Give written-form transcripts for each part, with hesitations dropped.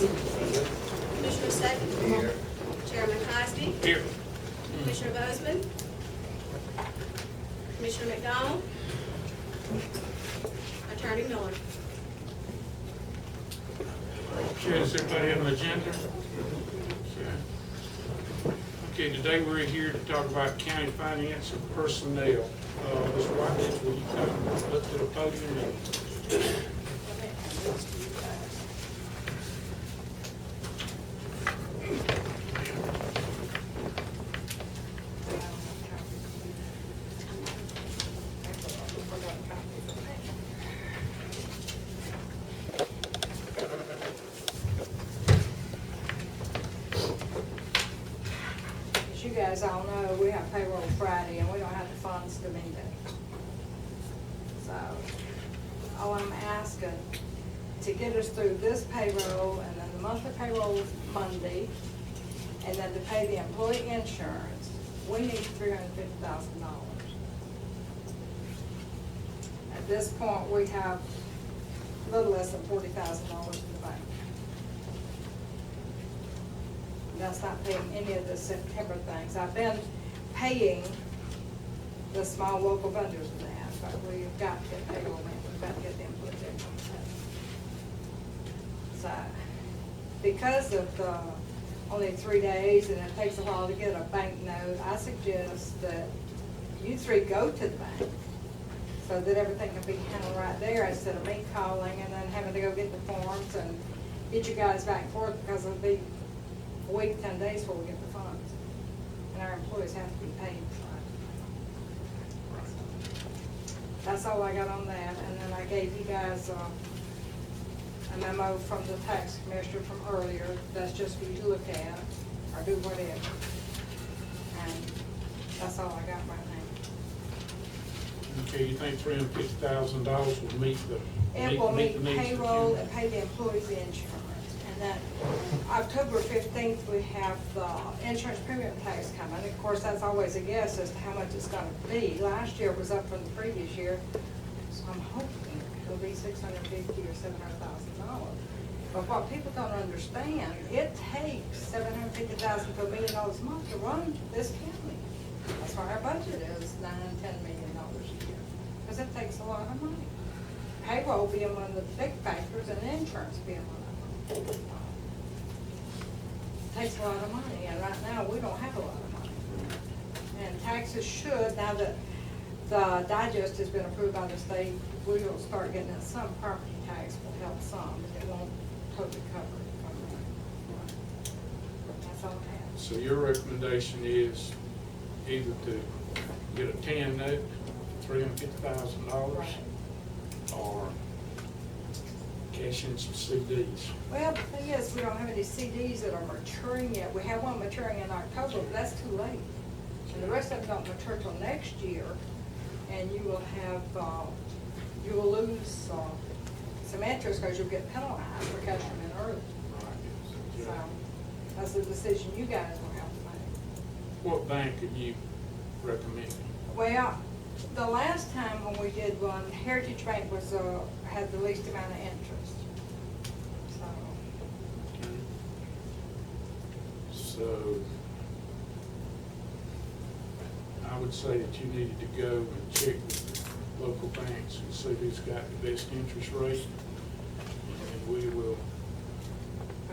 Commissioner Second? Here. Chairman Cosby? Here. Commissioner Bozeman? Commissioner McDonald? Attorney Miller? Okay, does everybody have an agenda? Okay, today we're here to talk about county finance and personnel. Ms. Watkins, will you come up to the podium and As you guys all know, we have payroll Friday and we don't have the funds to meet it. So, all I'm asking, to get us through this payroll and then the monthly payroll Monday, and then to pay the employee insurance, we need $350,000. At this point, we have a little less than $40,000 in the bank. That's not paying any of the September things. I've been paying the small local vendors of that, but we've got to get payroll in, we've got to get them put in. So, because of the only 3 days and it takes a while to get a bank note, I suggest that you three go to the bank so that everything can be handled right there instead of me calling and then having to go get the forms and get you guys back and forth, because it'll be a week, 10 days before we get the funds. And our employees have to be paid. That's all I got on that. And then I gave you guys a memo from the tax commissioner from earlier. That's just for you to look at or do whatever. And that's all I got right now. okay, you think $350,000 will meet the It will meet the needs of the payroll county? and pay the employees' insurance. And then October 15th, we have the insurance premium tax coming. Of course, that's always a guess as to how much it's gonna be. Last year was up from the previous year, so I'm hoping it'll be $650,000 or $700,000. But what people don't understand, it takes $750,000 to $1 million a month to run this county. That's why our budget is $9, $10 million a year, because it takes a lot of money. Payroll being one of the big factors and insurance being one of them. Takes a lot of money, and right now, we don't have a lot of money. And taxes should, now that the digest has been approved by the state, we will start getting some property tax will help some, but it won't totally cover it. That's all I have. So your recommendation is either to get a 10 note, $350,000, Right. or cash in some CDs. Well, the thing is, we don't have any CDs that are maturing yet. We have one maturing in October, but that's too late. And the rest of them don't mature till next year, and you will have, you will lose some interest because you'll get penalized for cashing them in early. Right. So, that's the decision you guys will have to make. What bank are you recommending? Well, the last time when we did one, Heritage Bank was, had the least amount of interest. So, So, I would say that you needed to go and check with the local banks and see who's got the best interest rate, and we will.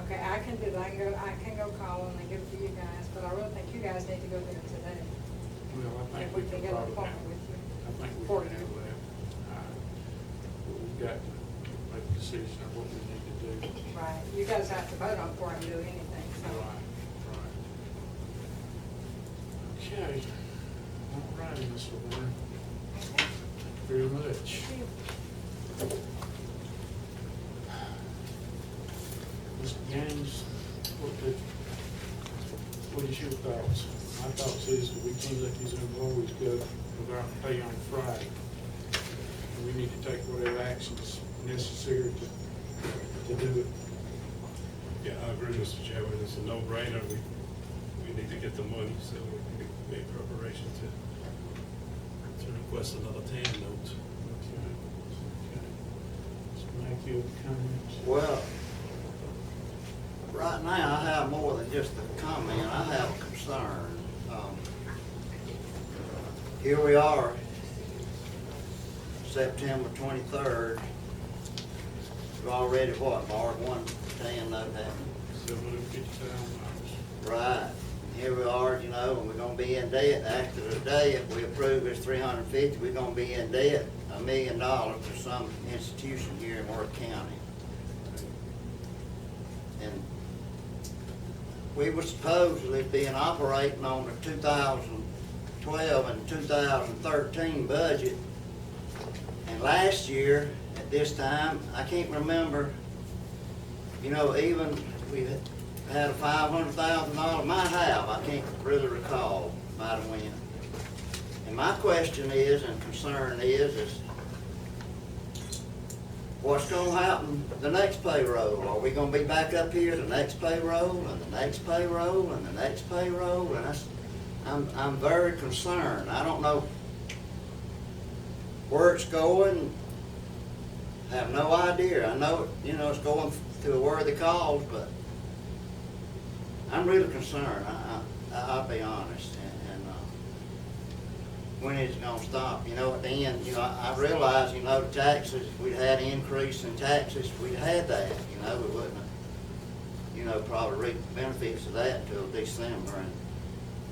okay, I can do that. I can go call them and give it to you guys, but I really think you guys need to go there today. Well, I If think we we can can get an probably appointment handle with you. I think we For can you. handle that. But we've got to make a decision of what we need to do. Right, you guys have to vote on before I can do anything, so. Right. Okay. All righty, Ms. Warren. Okay. Thank you very much. Mr. Gaines, what is your thoughts? My thoughts is that we can't let these employees go without pay on Friday. And we need to take whatever actions necessary to do it. Yeah, I agree, Mr. Chairman. It's a no-brainer. We need to get the money, so we can make preparation to request another 10 note. Mr. Mayfield, comments? Well, Right now, I have more than just a comment, I have a concern. Here we are, September 23rd. We're already, what, Mark, 110, no doubt. 750,000 miles. Right. Here we are, you know, and we're gonna be in debt. After today, if we approve this 350, we're gonna be in debt $1 million to some institution here in Worth County. And we were supposedly being operating on the 2012 and 2013 budget. And last year, at this time, I can't remember, you know, even we had a $500,000, might have, I can't really recall, might have went. And my question is, and concern is what's gonna happen the next payroll? Are we gonna be back up here the next payroll, and the next payroll, and the next payroll? And I'm very concerned. I don't know where it's going. I have no idea. I know, you know, it's going to a worthy cause, but I'm really concerned. I'll be honest. And when is it gonna stop? You know, at the end, you know, I realize, you know, the taxes, we'd had an increase in taxes. We'd had that, you know, we wouldn't have, you know, probably reap the benefits of that until December.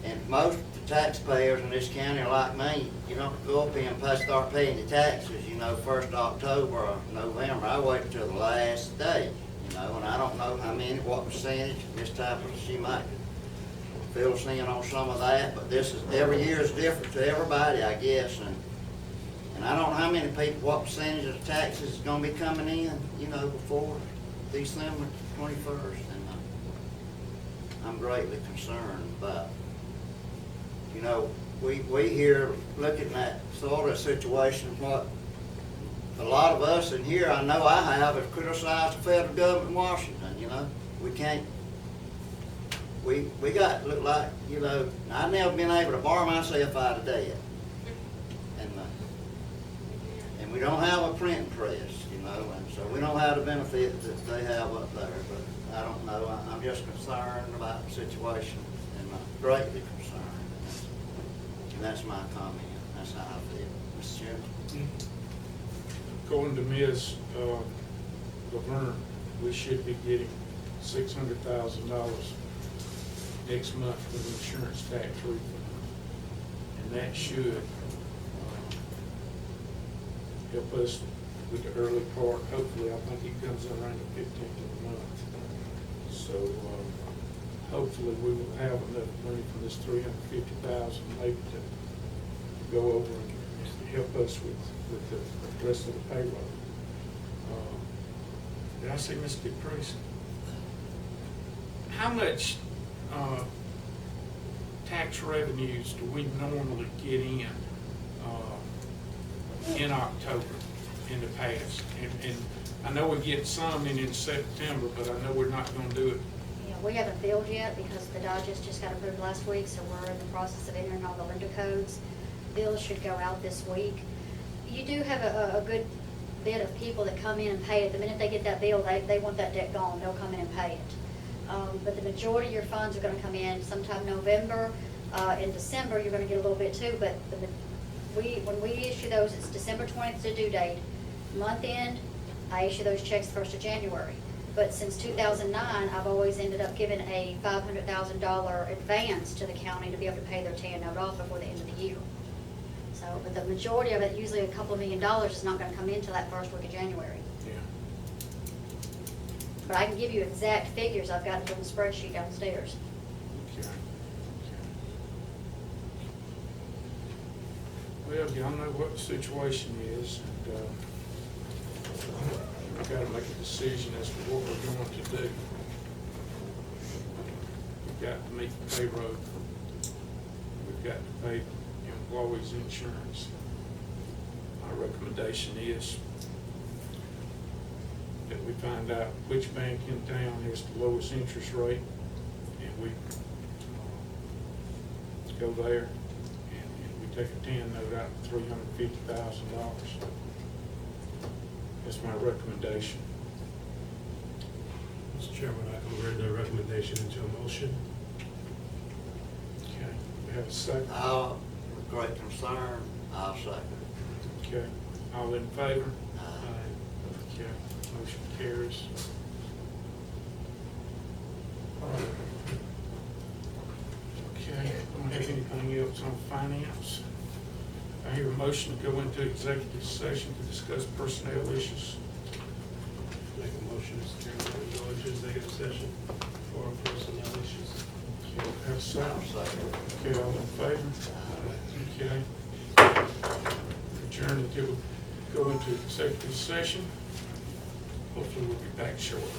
And most of the taxpayers in this county are like me. You don't go up here and start paying the taxes, you know, 1st October or November. I wait until the last day, you know, and I don't know how many, what percentage, this type of, she might fill us in on some of that, but this is, every year is different to everybody, I guess, and I don't know how many people, what percentage of the taxes is gonna be coming in, you know, before December 21st, and I'm greatly concerned about, you know, we here looking at sort of situation, what a lot of us in here, I know I have criticized the federal government in Washington, you know. We can't, we got, look like, you know, I've never been able to borrow myself out of debt. And we don't have a printing press, you know, and so we don't have the benefits that they have up there, but I don't know, I'm just concerned about the situation, and I'm greatly concerned. And that's my comment, that's how I feel. Mr. Chairman? According to Ms. Laverne, we should be getting $600,000 next month for the insurance tax refund. And that should help us with the early part. Hopefully, I think it comes in around the 15th of the month. So hopefully we will have enough money from this $350,000 maybe to go over and help us with the rest of the payroll. Did I see Ms. Dupree? How much tax revenues do we normally get in October in the past? And I know we get some in September, but I know we're not going to do it. Yeah, we haven't billed yet because the Dodges just got approved last week, so we're in the process of entering all the Linda codes. Bills should go out this week. You do have a good bit of people that come in and pay it. The minute they get that bill, they want that debt gone. They'll come in and pay it. But the majority of your funds are going to come in sometime November. In December, you're going to get a little bit too, but when we issue those, it's December 20th the due date. Month end, I issue those checks 1st of January. But since 2009, I've always ended up giving a $500,000 advance to the county to be able to pay their TAN note off before the end of the year. So, but the majority of it, usually a couple of $1 million, is not going to come in until that first week of January. Yeah. But I can give you exact figures. I've got it on the spreadsheet downstairs. Okay. Well, y'all know what the situation is, and we've got to make a decision as to what we're going to do. We've got to meet the payroll. We've got to pay employees' insurance. My recommendation is that we find out which bank in town has the lowest interest rate, and we go there and we take a TAN note out for $350,000. That's my recommendation. Mr. Chairman, I convert the recommendation into a motion. Okay, we have a second. With great concern, I'll second. Okay, all in favor? Aye. Okay, motion carries. Okay, don't have anything else on finance. I hear a motion to go into executive session to discuss personnel issues. Make a motion, Mr. Chairman, to go into executive session for personnel issues. Okay, have a I'll second. second. Okay, all in favor? Okay. Adjourn until we go into executive session. Hopefully we'll be back shortly.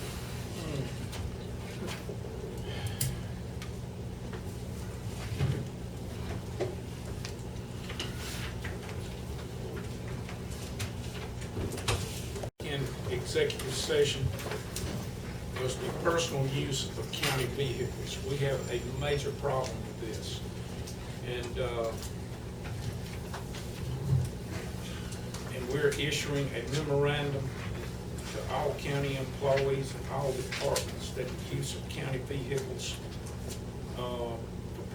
In executive session was the personal use of county vehicles. We have a major problem with this. And we're issuing a memorandum to all county employees and all departments that the use of county vehicles for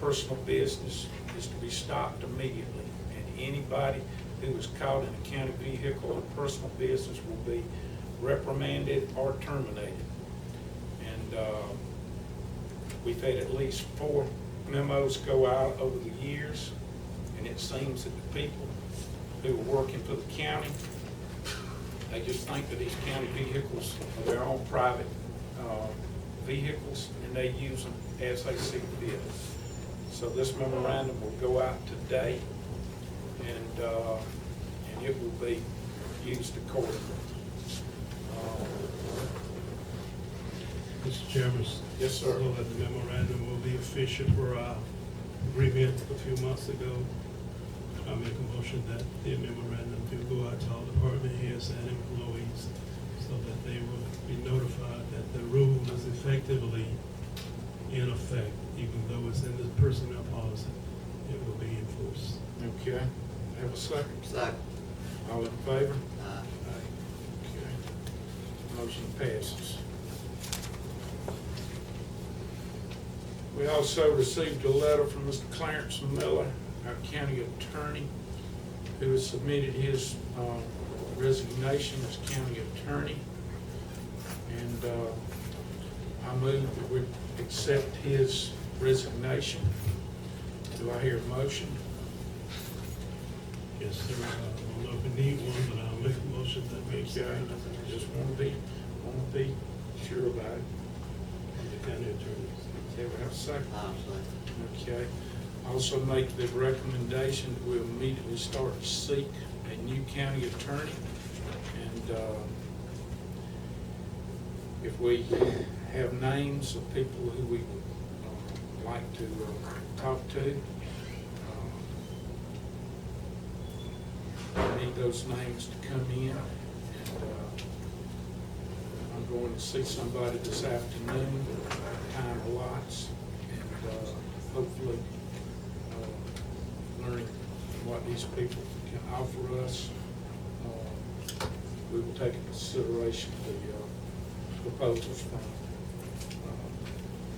personal business is to be stopped immediately. And anybody who is caught in a county vehicle or personal business will be reprimanded or terminated. And we've had at least 4 memos go out over the years, and it seems that the people who are working for the county, they just think that these county vehicles are their own private vehicles, and they use them as they see fit. So this memorandum will go out today, and it will be used accordingly. Mr. Chairman. Yes, sir. So that the memorandum will be official for our agreement a few months ago. I make a motion that the memorandum will go out to all department heads and employees so that they will be notified that the rule is effectively in effect, even though it's in the personnel policy, it will be enforced. Okay, have a second? Second. All in favor? Aye. Okay. Motion passes. We also received a letter from Mr. Clarence Miller, our county attorney, who has submitted his resignation as county attorney. And I move that we accept his resignation. Do I hear a motion? Yes, sir. I don't know if we need one, but I'll make a motion that we accept Okay, it. just want to be sure about it. The county attorney. Okay, we have a second. I'll second. Okay. Also make the recommendation that we immediately start to seek a new county attorney. And if we have names of people who we would like to talk to, I need those names to come in. And I'm going to see somebody this afternoon, time allots, and hopefully learning what these people can offer us. We will take into consideration the proposals from.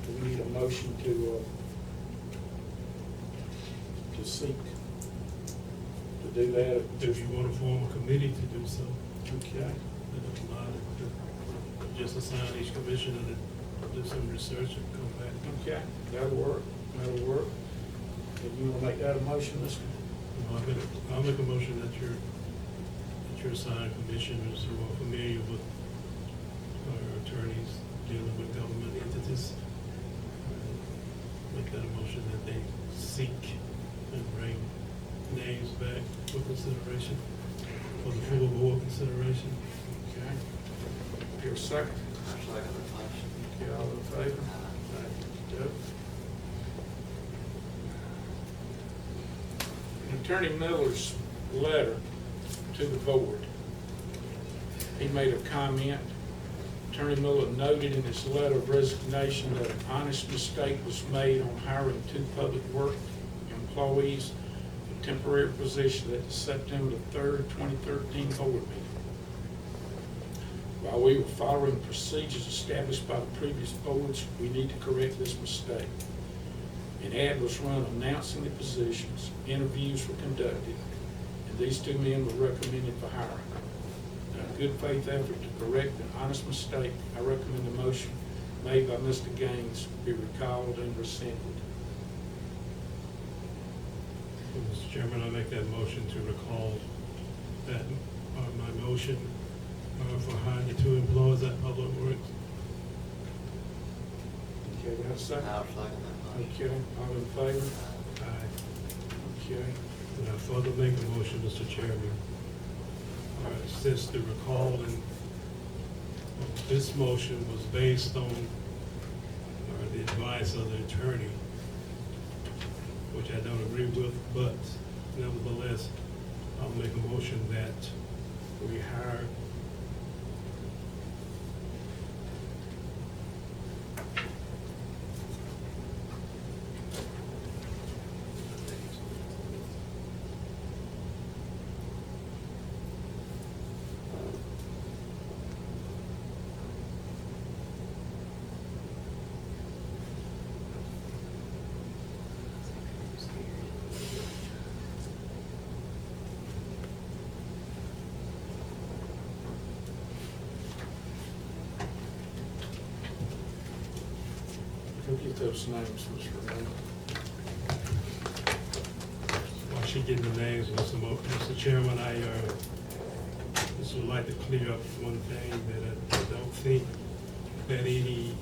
Do we need a motion to seek to do that? If you want to form a committee to do so, Okay. just assign each commissioner to do some research and come back. Okay, that'll work. If you want to make that a motion, Mr. I'll make a motion that you're assigned commissioners who are familiar with our attorneys dealing with government entities. Make that a motion that they seek and bring names back for consideration, for the full board consideration. Okay. Here a second. I'll second the motion. Okay, all in favor? Aye. Yep. Attorney Miller's letter to the board. He made a comment. Attorney Miller noted in his letter of resignation that an honest mistake was made on hiring 2 public work employees for temporary positions at the September 3rd, 2013 board meeting. While we were following procedures established by the previous boards, we need to correct this mistake. An ad was run announcing the positions, interviews were conducted, and these two men were recommended for hiring. In a good faith effort to correct an honest mistake, I recommend the motion made by Mr. Gaines be recalled and rescinded. Mr. Chairman, I make that motion to recall that, my motion for hiring the two employees at Public Works. Okay, we have a second? I'll second that motion. Okay, all in favor? Aye. Okay. And I further make a motion, Mr. Chairman, since the recall and this motion was based on the advice of the attorney, which I don't agree with, but nevertheless, I'll make a motion that we hire Go get those names, Mr. Ray. while she getting the names, Mr. Chairman, I just would like to clear up one thing, that I don't think that any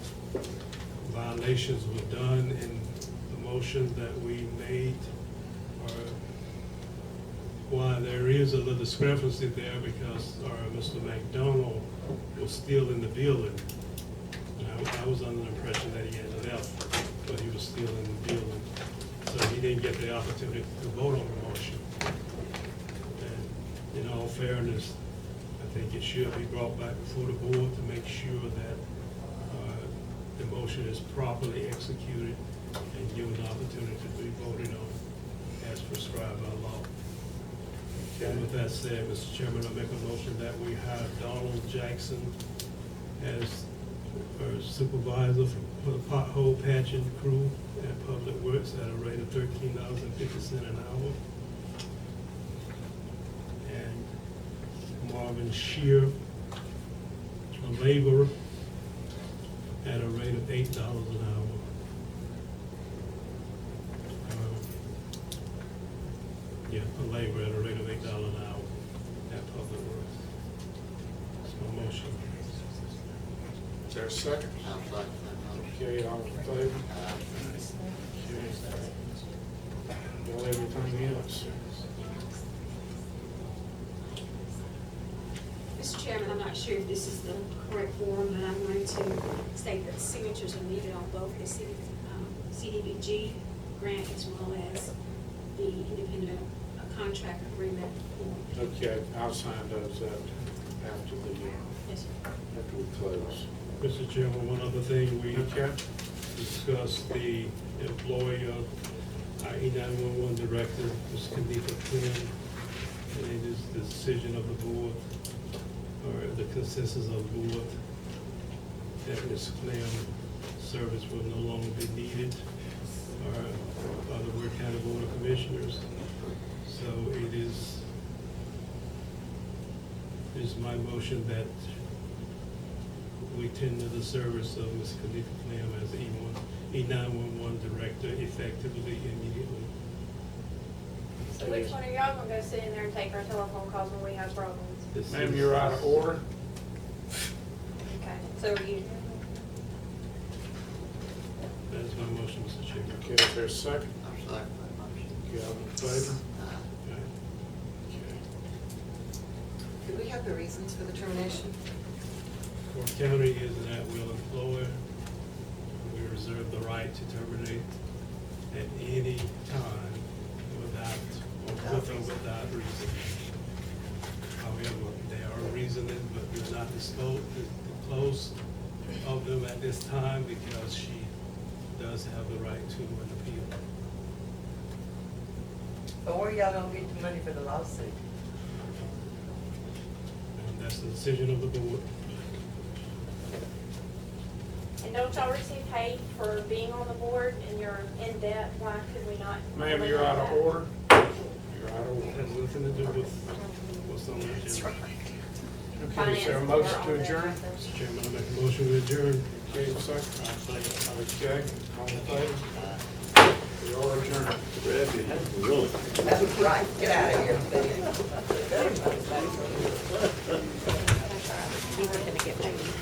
violations were done in the motion that we made, or why there is a little discrepancy there, because Mr. McDonald was still in the building. And I was under the impression that he had left, but he was still in the building. So he didn't get the opportunity to vote on the motion. And in all fairness, I think it should be brought back before the board to make sure that the motion is properly executed and given the opportunity to be voted on as prescribed by law. And with that said, Mr. Chairman, I make a motion that we hire Donald Jackson as our supervisor for the pothole patching crew at Public Works at a rate of $13.50 an hour. And Marvin Shear, a laborer, at a rate of $8 an hour. A laborer at a rate of $8 an hour at Public Works. That's my motion. Is there a second? I'll second that motion. Okay, all in favor? Okay. Y'all have anything else? Mr. Chairman, I'm not sure if this is the correct form, but I'm going to state that signatures are needed on both the CDBG grant as well as the independent contract agreement form. Okay, I'll sign those up after the, Yes, sir. after we close. Mr. Chairman, one other thing, we Okay. discussed the employee of our E911 director, Ms. Khalifa Clem, and it is the decision of the board, or the consensus of the board, that Ms. Clem's service will no longer be needed, or by the Worth County Board of Commissioners. So it is my motion that we tender the service of Ms. Khalifa Clem as E911 director effectively immediately. So which one of y'all gonna go sit in there and take our telephone calls when we have problems? This Ma'am, is- you're out of order. Okay, so are you? That is my motion, Mr. Chairman. Okay, is there a second? I'll second that motion. Okay, all in favor? Aye. Okay. Do we have the reasons for the termination? Worth County is an at-will employer. We reserve the right to terminate at any time without, or with or without reason. However, there are reasons, but we're not disclose of them at this time because she does have the right to an appeal. But where y'all gonna get the money for the lawsuit? And that's the decision of the board. don't y'all receive pay for being on the board and you're in debt? Why could we not? Ma'am, you're out of order. You're out of order. Has nothing to do with what's on the agenda. Okay, is there a motion to adjourn? Mr. Chairman, I make a motion to adjourn. Okay, second. Okay, all in favor? We are adjourned. That was right, get out of here. You were gonna get paid.